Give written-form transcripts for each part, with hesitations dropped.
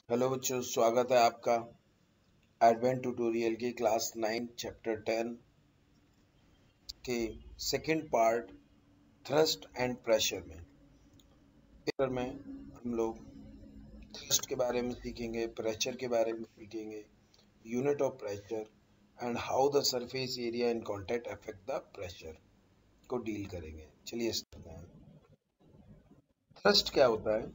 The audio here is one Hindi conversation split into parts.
हेलो बच्चों, स्वागत है आपका एडवेंट ट्यूटोरियल की क्लास 9 चैप्टर 10 के second part thrust and pressure में। इस में हम लोग थ्रस्ट के बारे में सीखेंगे, प्रेशर के बारे में सीखेंगे, unit of pressure and how the surface area in contact affect the pressure को डील करेंगे। चलिए स्टार्ट करते हैं। थ्रस्ट क्या होता है?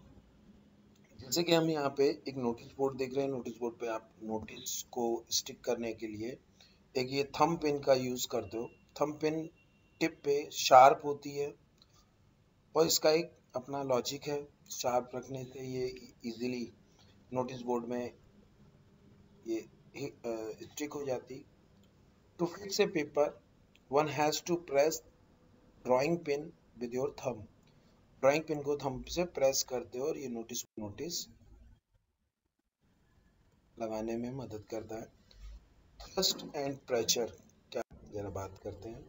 जैसे कि हम यहाँ पे एक नोटिस बोर्ड देख रहे हैं। नोटिस बोर्ड पे आप नोटिस को स्टिक करने के लिए एक ये थंब पिन का यूज करते हो। थंब पिन टिप पे शार्प होती है और इसका एक अपना लॉजिक है। शार्प रखने से ये इजीली नोटिस बोर्ड में ये स्टिक हो जाती। To fix a paper one has to press drawing pin with your thumb. Drawing pin को थंब से प्रेस करते हो और ये नोटिस लगाने में मदद करता है। थ्रस्ट एंड प्रेशर क्या, जरा बात करते हैं।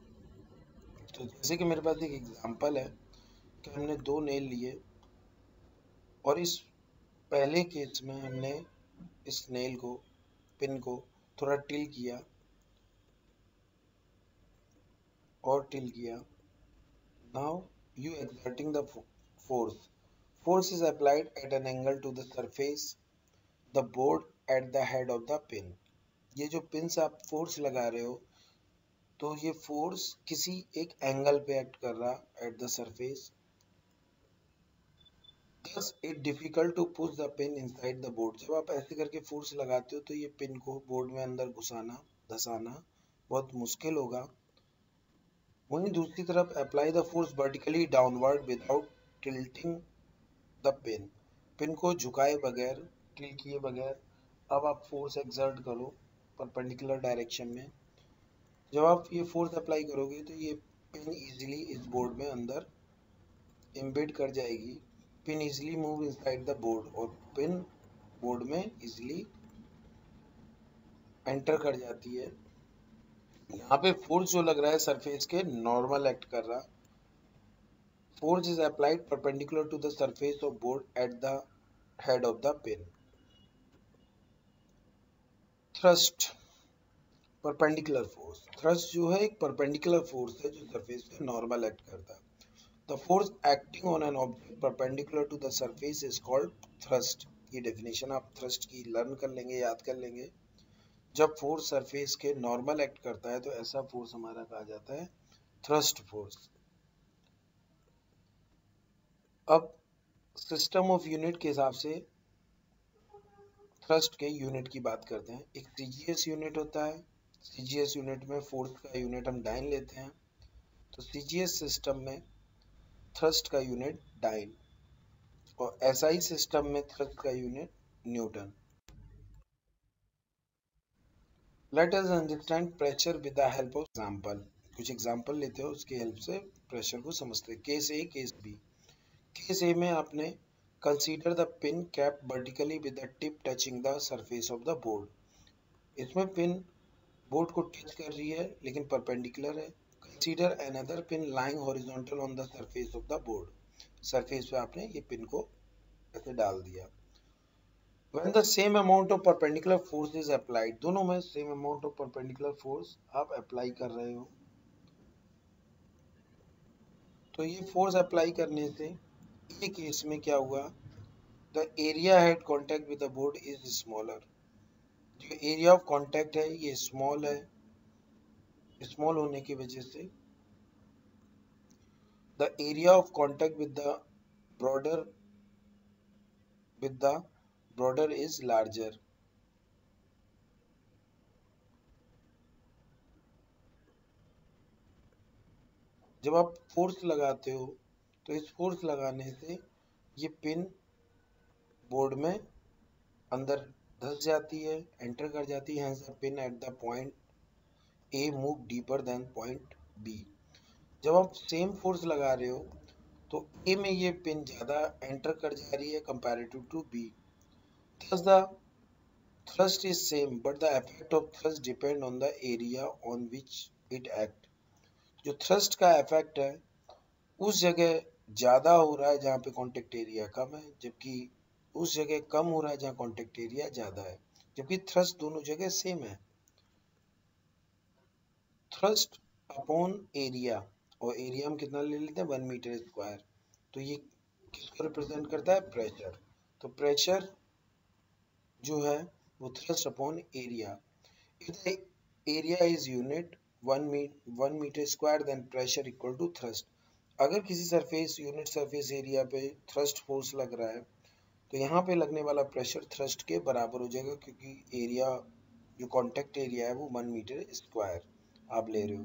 तो जैसे कि मेरे पास एक एग्जांपल है कि हमने दो नेल लिए और इस पहले केस में हमने इस नेल को, पिन को थोड़ा टिल किया और टिल किया। Now you exerting the force. Force is applied at an angle to the surface, the board at the head of the pin. ये जो पिन से आप फोर्स लगा रहे हो तो ये फोर्स किसी एक एंगल पे एक्ट कर रहा at the surface. Thus it difficult to push the pin inside the board. जब आप ऐसे करके फोर्स लगाते हो तो ये पिन को बोर्ड में अंदर घुसाना, धसाना बहुत मुश्किल होगा। वहीं दूसरी तरफ apply the force vertically downward without tilting the pin. Pin को झुकाए बगैर, टिल किए बगैर अब आप फोर्स एक्सर्ट करो परपेंडिकुलर डायरेक्शन में। जब आप ये फोर्स अप्लाई करोगे तो ये पिन इजीली इस बोर्ड में अंदर एम्बेड कर जाएगी। Pin easily move inside the board और पिन बोर्ड में इजीली एंटर कर जाती है। यहाँ पे फोर्स जो लग रहा है सरफेस के नॉर्मल एक्ट कर रहा। Force is applied perpendicular to the surface of board at the head of the pin. Thrust, perpendicular force. Thrust जो है एक perpendicular force है जो surface पे normal act करता है. The force acting on an object perpendicular to the surface is called thrust. ये definition आप thrust की learn कर लेंगे, याद कर लेंगे। जब force surface के normal act करता है तो ऐसा force हमारा कहा जाता है thrust force. अब सिस्टम ऑफ यूनिट के हिसाब से थ्रस्ट के यूनिट की बात करते हैं। एक सीजीएस यूनिट होता है। सीजीएस यूनिट में फोर्स का यूनिट हम डाइन लेते हैं, तो सीजीएस सिस्टम में थ्रस्ट का यूनिट डाइन और एसआई सिस्टम में थ्रस्ट का unit Newton. Let us understand pressure with the help of example. कुछ एग्जांपल लेते हो, उसकी हेल्प से प्रेशर को समझते हैं। केस ए, केस बी। केस ए में आपने consider the pin cap vertically with the tip touching the surface of the board. इसमें पिन बोर्ड को टच कर रही है लेकिन परपेंडिकुलर है। Consider another pin lying horizontal on the surface of the board. Surface पे आपने ये पिन को ऐसे डाल दिया। When the same amount of perpendicular force is applied, दोनों में same amount of perpendicular force आप अप्लाई कर रहे हो, तो ये फोर्स अप्लाई करने से ये केस में क्या हुआ, the area head contact with the board is smaller. जो एरिया ऑफ कॉन्टेक्ट है ये स्मॉल है। स्मॉल होने की वजह से the area of contact with the broader is larger. जब आप फोर्स लगाते हो तो इस फोर्स लगाने से ये पिन बोर्ड में अंदर धस जाती है, एंटर कर जाती है। The pin at the point A move deeper then point B. जब आप सेम फोर्स लगा रहे हो तो ए में ये पिन ज्यादा एंटर कर जा रही है comparative to B. thus the thrust is same but the effect of thrust depend on the area on which it act. जो थ्रस्ट का इफेक्ट है उस जगह ज्यादा हो रहा है जहाँ पे कांटेक्ट एरिया कम है, जबकि उस जगह कम हो रहा है जहाँ कॉन्टेक्ट एरिया ज्यादा है, जबकि थ्रस्ट दोनों जगह सेम है। थ्रस्ट अपॉन एरिया, और एरिया हम कितना ले लेते हैं 1 मीटर स्क्वायर, तो ये किसको रिप्रेजेंट करता है, प्रेशर। तो प्रेशर जो है वो thrust upon area. If the area is unit 1 metre square then pressure equal to thrust. अगर किसी सरफेस यूनिट सरफेस एरिया पे थ्रस्ट फोर्स लग रहा है तो यहाँ पे लगने वाला प्रेशर थ्रस्ट के बराबर हो जाएगा, क्योंकि एरिया जो कांटेक्ट एरिया है वो 1 मीटर स्क्वायर आप ले रहे हो।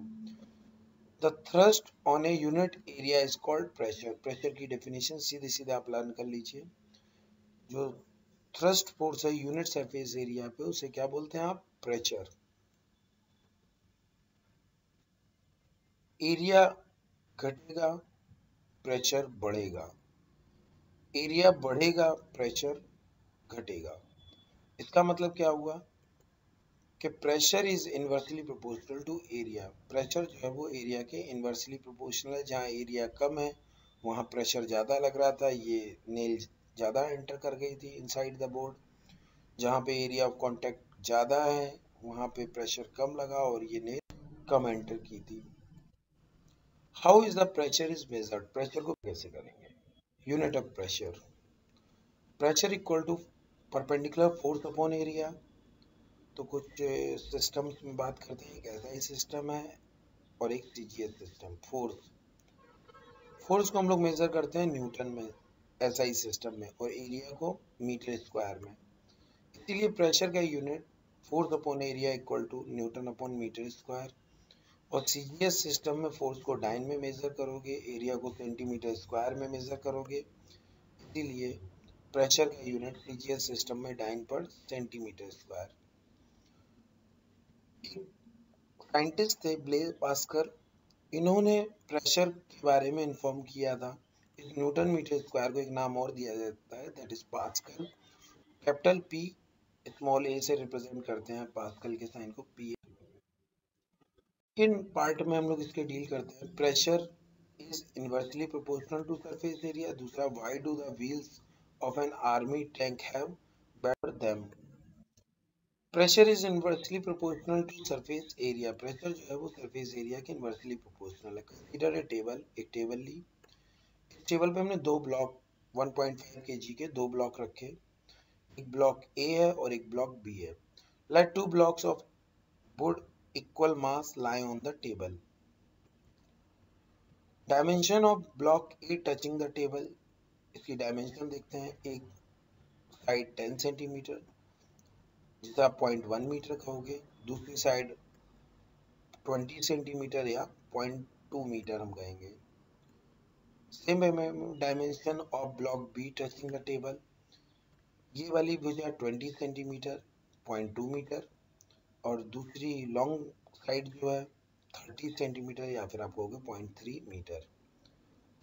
The thrust on a unit area is called pressure. Pressure की डेफिनेशन सीधे सीधे आप लर्न कर लीजिए। जो थ्रस्ट फोर्स है यूनिट सरफेस एरिया पे उसे क्या बोलते हैं आप, प्रेशर। एरिया घटेगा, प्रेशर बढ़ेगा। एरिया बढ़ेगा, प्रेशर घटेगा। इसका मतलब क्या हुआ कि pressure is inversely proportional to area. Pressure जो है वो एरिया के इनवर्सली प्रोपोर्शनल है। जहाँ एरिया कम है वहाँ प्रेशर ज़्यादा लग रहा था, ये नेल ज़्यादा एंटर कर गई थी इनसाइड द बोर्ड। जहाँ पे एरिया ऑफ कांटेक्ट ज़्यादा है वहाँ पे प्रेशर कम लगा और ये नेल कम एंटर की थी। How is the pressure is measured, pressure को कैसे करेंगे। Unit of pressure, pressure equal to perpendicular force upon area. तो कुछ सिस्टम्स में बात करते हैं, एक ऐसा ही सिस्टम है और एक सीजीएस सिस्टम। फोर्स, फोर्स को हम लोग मेजर करते हैं न्यूटन में ऐसा ही सिस्टम में, और एरिया को मीटर स्क्वायर में। इसीलिए प्रेशर का unit force upon area equal to newton upon metre square. और सीजीएस सिस्टम में फोर्स को डाइन में मेजर करोगे, एरिया को सेंटीमीटर स्क्वायर में मेजर करोगे। इसीलिए प्रेशर का यूनिट सीजीएस सिस्टम में डाइन पर सेंटीमीटर स्क्वायर। साइंटिस्ट थे ब्लेज पास्कल, इन्होंने प्रेशर के बारे में इन्फॉर्म किया था। इस न्यूटन मीटर स्क्वायर को एक नाम और दिया जाता है, that is Pascal. Capital P small A से रिप्रेजेंट करते हैं पास्कल के साइन को पी। इन पार्ट में हम लोग इसके डील करते हैं। Pressure is inversely proportional to surface area. दूसरा, why do the wheels of an army tank have better them. Pressure is inversely proportional to surface area. Pressure जो है वो सरफेस एरिया के इनवर्सली प्रोपोर्शनल है। कंसीडर ए टेबल, एक टेबल ली। इस टेबल पे हमने दो ब्लॉक 1.5 kg के दो ब्लॉक रखे। एक ब्लॉक ए है और एक ब्लॉक बी है। Let two blocks of wood equal mass lie on the table. Dimension of block A touching the table. इसकी डायमेंशन देखते हैं। एक साइड 10 सेंटीमीटर जिसे आप 0.1 मीटर कहोगे, दूसरी साइड 20 सेंटीमीटर या 0.2 मीटर हम कहेंगे। Same dimension of block B touching the table. ये वाली भुजा 20 सेंटीमीटर 0.2 मीटर, और दूसरी लॉन्ग साइड जो है 30 सेंटीमीटर या फिर आप कहोगे 0.3 मीटर।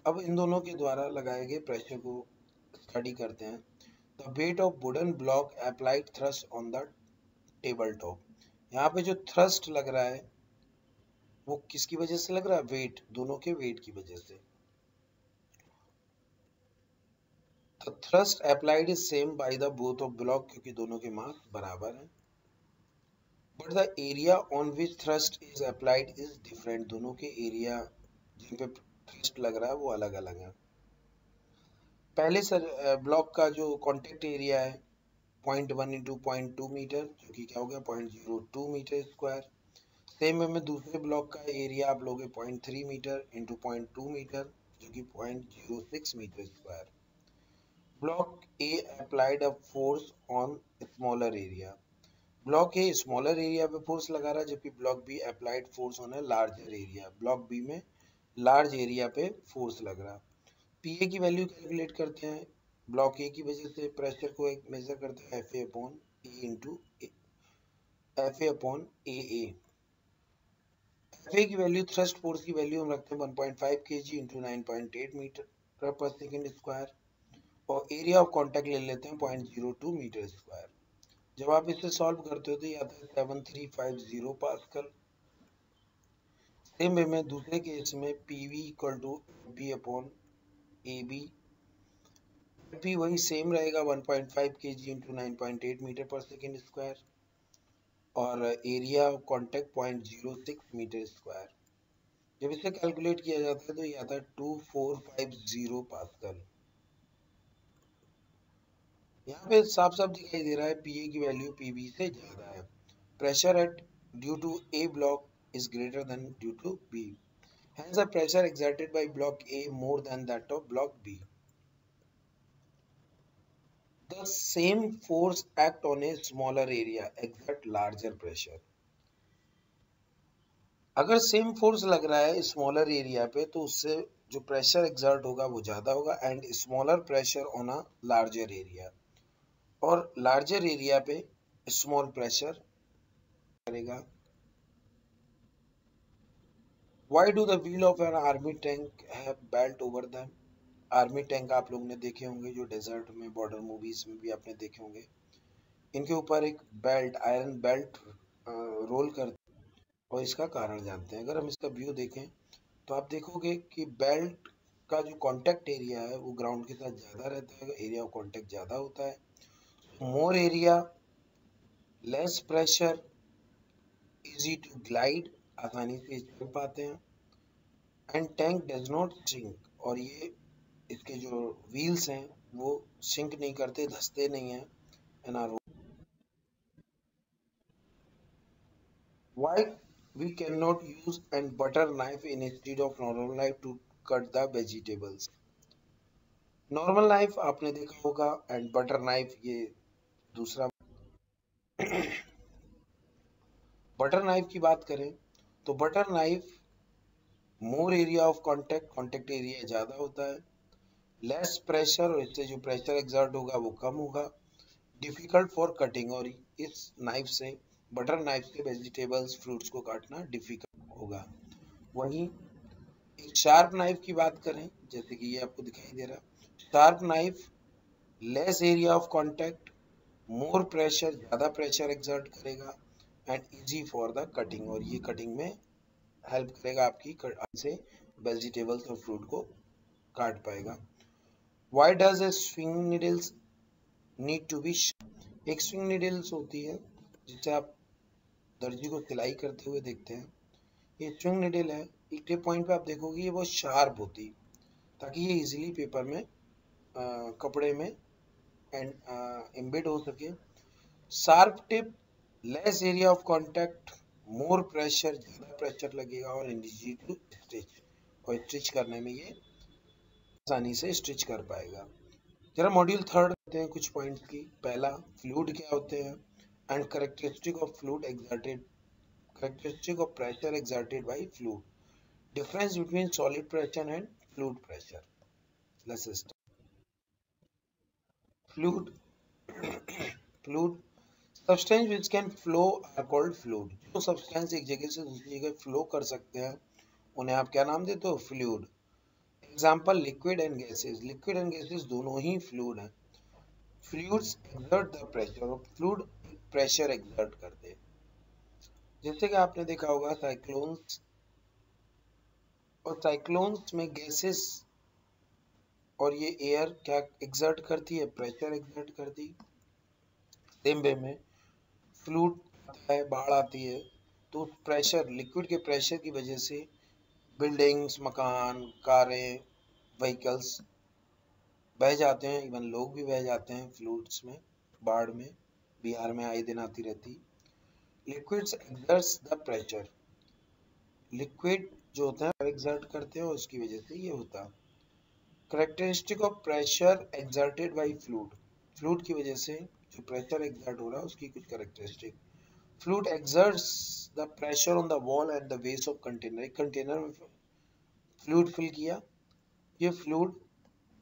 अब इन दोनों के द्वारा लगाए गए प्रेशर को स्टडी करते हैं। The weight of wooden block applied thrust on the table top. यहाँ पे जो थ्रस्ट लग रहा है वो किसकी वजह से लग रहा है, वेट, दोनों के वेट की वजह से। The thrust applied is same by the both of block, क्योंकि दोनों के मास बराबर हैं। But the area on which thrust is applied is different। दोनों के एरिया जिन पे thrust लग रहा है वो अलग अलग है। पहले सर ब्लॉक का जो कॉन्टेक्ट एरिया है 0.1 इंटू 0.2 मीटर, जो कि क्या हो गया 0.02 मीटर स्क्वायर। सेम वे में दूसरे ब्लॉक का एरिया आप लोगे 0.3 मीटर इंटू 0.2 मीटर, जो कि 0.06 metre square. Block A applied a force on smaller area. Block A smaller area पे फोर्स लगा रहा है, जबकि block B applied force on a larger area. Block B में लार्ज एरिया पे फोर्स लग रहा। पीए की वैल्यू कैलकुलेट करते हैं। ब्लॉक ए की वजह से प्रेशर को एक मेजर करते हैं F A upon E into F A upon A A. F A की वैल्यू, थ्रस्ट फोर्स की वैल्यू हम रखते हैं 1.5 kg इंटू 9.8 मीटर पर सेकेंड स्क्वायर, और एरिया ऑफ कॉन्टैक्ट ले लेते हैं 0.02 मीटर स्क्वायर। जब आप इसे सॉल्व करते हो तो ये आता है 7350 पास्कल। सेम वे में दूसरे केस में PV equal to B upon A B. P वही सेम रहेगा 1.5 kg इंटू 9.8 मीटर पर सेकेंड स्क्वायर, और area of contact 0.06 metre square. जब इसे कैलकुलेट किया जाता है तो ये आता है 2450 पास्कल। यहाँ पे साफ साफ दिखाई दे रहा है पीए की वैल्यू पीबी से ज्यादा है। Pressure at due to A block is greater than due to B. Hence, the pressure exerted by block A more than that of block B. The same force act on a smaller area exert larger pressure. अगर सेम फोर्स लग रहा है स्मॉलर एरिया पे तो उससे जो प्रेशर एक्सर्ट होगा वो ज्यादा होगा, and smaller pressure on a larger area, और लार्जर एरिया पे स्मॉल प्रेशर करेगा। Why do the wheel of an army tank have belt over them? Army tank आप लोगों ने देखे होंगे, जो डेजर्ट में बॉर्डर मूवीज में भी आपने देखे होंगे। इनके ऊपर एक बेल्ट, आयरन बेल्ट रोल करते हैं, और इसका कारण जानते हैं। अगर हम इसका व्यू देखें तो आप देखोगे कि बेल्ट का जो कांटेक्ट एरिया है वो ग्राउंड के साथ ज़्यादा रहता है, एरिया ऑफ कांटेक्ट ज़्यादा होता है। More area, less pressure, easy to glide, आसानी से चल पाते हैं, and tank does not sink, और ये इसके जो व्हील्स हैं वो सिंक नहीं करते, धंसते नहीं हैं। And are Why we cannot use and butter knife instead of normal knife to cut the vegetables? Normal knife आपने देखा होगा, एंड बटर नाइफ ये दूसरा। बटर नाइफ की बात करें तो butter knife more area of contact, contact area ज्यादा होता है, लेस प्रेशर, और इससे जो प्रेशर एक्सर्ट होगा वो कम होगा, डिफिकल्ट फॉर कटिंग, और इस नाइफ से, बटर नाइफ से वेजिटेबल्स, फ्रूट्स को काटना डिफिकल्ट होगा। वहीं एक शार्प नाइफ की बात करें, जैसे कि ये आपको दिखाई दे रहा है, sharp knife less area of contact, more pressure, ज्यादा प्रेशर एक्सर्ट करेगा, and easy for the cutting, और ये कटिंग में हेल्प करेगा आपकी, से वेजिटेबल्स और फ्रूट को काट पाएगा। Why does a swing needles need to be, एक स्विंग नीडल्स होती है जिससे आप दर्जी को सिलाई करते हुए देखते हैं। ये स्विंग नीडल है, एक पॉइंट पे आप देखोगे ये बहुत शार्प होती, ताकि ये इजीली पेपर में कपड़े में एंड एम्बेड हो सके। Sharp tip, less area of contact, more pressure, ज्यादा प्रेशर लगेगा, और इजी टू स्टिच, और स्टिच करने में ये आसानी से स्टिच कर पाएगा। जरा मॉड्यूल थर्ड करते हैं कुछ पॉइंट्स की। पहला, फ्लूइड क्या होते हैं, and characteristic of fluid exerted, characteristic of pressure exerted bye fluid, difference between solid pressure and fluid pressure. Let's start. Fluid, fluid, substance which can flow are called fluid. जो substance एक जगह से दूसरी जगह flow कर सकते हैं उन्हें आप क्या नाम देते हो, fluid. Example, liquid and gases. Liquid and gases दोनों ही fluid हैं। Fluids exert the pressure, और fluid pressure exert करते हैं। जैसे कि आपने देखा होगा साइक्लोन्स, और साइक्लोन्स में गैसेस और ये एयर क्या एक्सर्ट करती है, प्रेशर एक्सर्ट करती। सेम वे में फ्लूइड आता है, बाढ़ आती है, तो प्रेशर, लिक्विड के प्रेशर की वजह से बिल्डिंग्स, मकान, कारें, व्हीकल्स बह जाते हैं, इवन लोग भी बह जाते हैं फ्लूइड्स में, बाढ़ में। बिहार में आए दिन आती रहती। Liquids exerts the pressure, liquid जो होता है एक्सर्ट करते हैं और उसकी वजह से ये होता है। Characteristic of pressure exerted bye fluid, fluid की वजह से जो प्रेशर एक्सर्ट हो रहा है उसकी कुछ characteristic. Fluid exerts the pressure on the wall and the base of container, एक कंटेनर में फ्लूइड फिल किया, ये फ्लूइड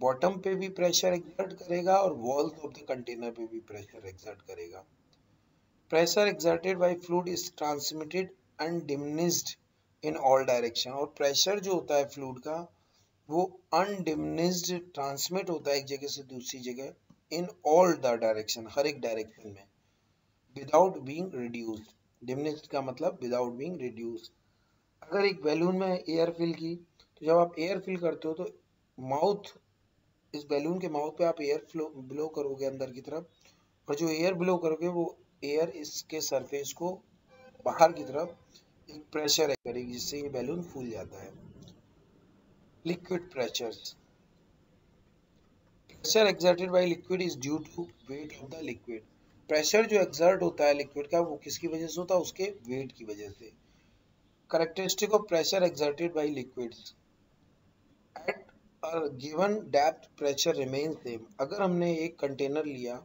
बॉटम पे भी प्रेशर एक्सर्ट करेगा और वॉल्स ऑफ द कंटेनर पे भी प्रेशर एक्सर्ट करेगा। Pressure exerted bye fluid is transmitted and diminished in all direction, और प्रेशर जो होता है फ्लूइड का वो अनडिमिनिश्ड ट्रांसमिट होता है एक जगह से दूसरी जगह, इन ऑल द डायरेक्शन, हर एक डायरेक्शन में, विदाउट बीइंग रिड्यूस्ड। डिमिनिश्ड का मतलब विदाउट बीइंग रिड्यूस्ड। अगर एक बैलून में एयर फिल की, तो जब आप एयर फिल करते हो तो माउथ इस बैलून के माउथ पे आप एयर फ्लो ब्लो करोगे अंदर की तरफ, और जो एयर ब्लो करोगे वो एयर इसके सरफेस को बाहर की तरफ एक प्रेशर करेगी, जिससे ये बैलून फूल जाता है। Liquid pressures. Pressure exerted by liquid is due to weight of the liquid. Pressure जो एक्सर्ट होता है लिक्विड का, वो किसकी वजह से होता है? उसके वेट की वजह से। Characteristic of pressure exerted bye liquids. At a given depth pressure remain same. अगर हमने एक कंटेनर लिया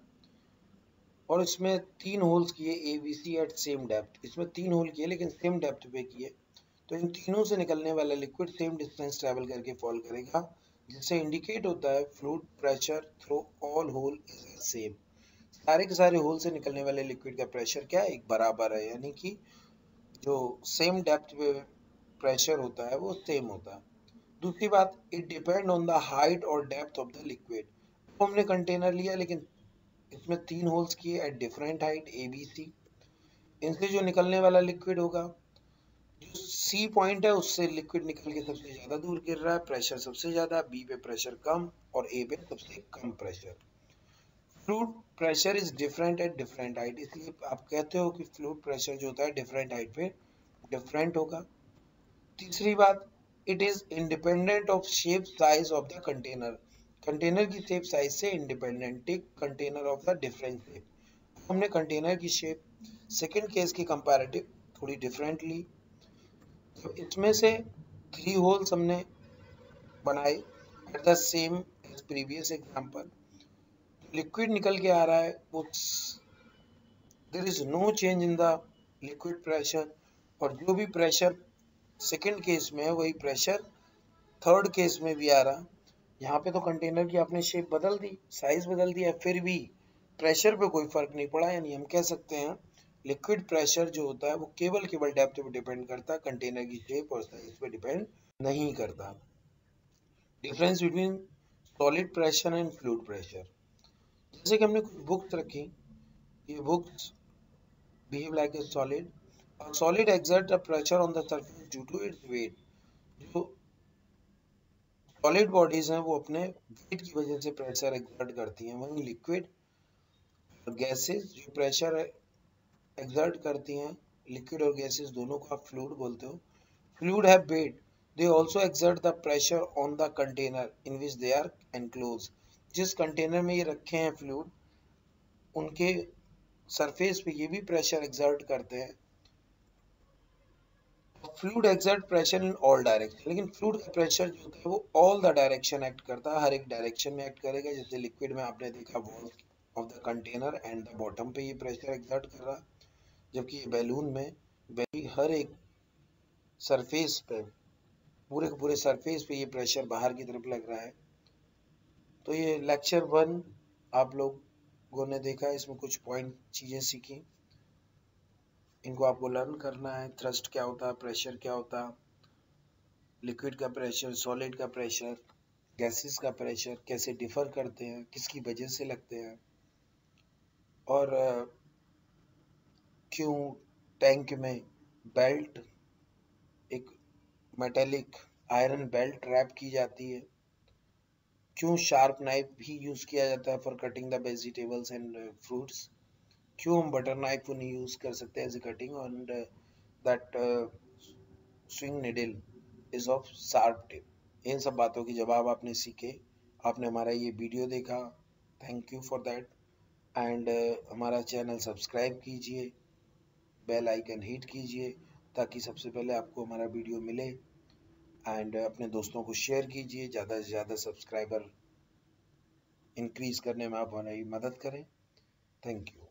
और इसमें 3 होल्स किए A B C at same depth, इसमें 3 होल किए लेकिन सेम डेप्थ पे किए, तो इन तीनों से निकलने वाला लिक्विड सेम डिस्टेंस ट्रेवल करके फॉल करेगा, जिससे इंडिकेट होता है fluid pressure through all hole is same. सारे के सारे होल से निकलने वाले लिक्विड का प्रेशर क्या है? एक बराबर है, यानी कि जो सेम डेप्थ पे प्रेशर होता है वो सेम होता है। दूसरी बात, it depend on the height और डेप्थ ऑफ द लिक्विड। तो हमने कंटेनर लिया लेकिन इसमें 3 होल्स किए at different height A B C, इनसे जो निकलने वाला लिक्विड होगा, जो सी पॉइंट है उससे लिक्विड निकल के सबसे ज्यादा दूर गिर रहा है, प्रेशर सबसे ज्यादा, बी पे प्रेशर कम और ए पे सबसे कम pressure. Fluid pressure is different at different height, इसलिए आप कहते हो कि फ्लूइड प्रेशर जो होता है डिफरेंट हाइट पे डिफरेंट होगा। तीसरी बात, it is independent of shape size of the container. Container की शेप साइज से independent. Take container of the different shape. हमने कंटेनर की शेप सेकंड केस की कंपैरेटिव थोड़ी डिफरेंट ली, तो इसमें से 3 होल्स हमने बनाए at the same as previous example. Liquid निकल के आ रहा है, वो there is no change in the liquid pressure, और जो भी प्रेशर सेकंड केस में है वही प्रेशर थर्ड केस में भी आ रहा। यहाँ पे तो कंटेनर की आपने शेप बदल दी, साइज बदल दिया, फिर भी प्रेशर पे कोई फर्क नहीं पड़ा, यानी हम कह सकते हैं लिक्विड प्रेशर जो होता है वो केवल डेप्थ पे डिपेंड करता है, कंटेनर की शेप और साइज पे डिपेंड नहीं करता। Difference between solid pressure and fluid pressure. जैसे कि हमने कुछ बुक्स रखी, ये books behave like a solid. A solid exerts a pressure on the surface due to its weight. जो सॉलिड बॉडीज हैं वो अपने वेट की वजह से प्रेशर एक्सर्ट करती हैं, वहीं लिक्विड और गैसेस जो प्रेशर एक्सर्ट करती हैं, लिक्विड और गैसेस दोनों को आप फ्लूइड बोलते हो। Fluid have weight, they also exert the pressure on the container in which they are enclose. जिस कंटेनर में ये रखे हैं फ्लूइड, उनके सरफेस पे ये भी प्रेशर एक्सर्ट करते हैं। Fluid exert pressure in all direction, लेकिन फ्लूइड का प्रेशर जो होता है वो ऑल द डायरेक्शन एक्ट करता है, हर एक डायरेक्शन में एक्ट करेगा। जैसे लिक्विड में आपने देखा wall of the container and the bottom पे ये प्रेशर एक्सर्ट कर रहा, जबकि ये बैलून में हर एक सरफेस पे, पूरे के पूरे सरफेस पे ये प्रेशर बाहर की तरफ लग रहा है। तो ये लेक्चर 1 आप लोगों ने देखा, इसमें कुछ पॉइंट चीजें सीखी, इनको आपको लर्न करना है। थ्रस्ट क्या होता है, प्रेशर क्या होता है, लिक्विड का प्रेशर, सॉलिड का प्रेशर, गैसेस का प्रेशर कैसे डिफर करते हैं, किसकी वजह से लगते हैं, और क्यों टैंक में बेल्ट, एक मेटेलिक आयरन बेल्ट रैप की जाती है, क्यों शार्प नाइफ भी यूज किया जाता है for cutting the vegetables and fruits, क्यों हम बटर नाइफ को नहीं यूज कर सकते as a cutting, and that sewing needle is of sharp tip. इन सब बातों की जवाब आपने सीखे, आपने हमारा ये वीडियो देखा, thank you for that. And हमारा चैनल सब्सक्राइब कीजिए, बेल आइकन हिट कीजिए ताकि सबसे पहले आपको हमारा वीडियो मिले, एंड अपने दोस्तों को शेयर कीजिए, ज़्यादा से ज़्यादा सब्सक्राइबर इंक्रीज करने में आप हमारी मदद करें। Thank you.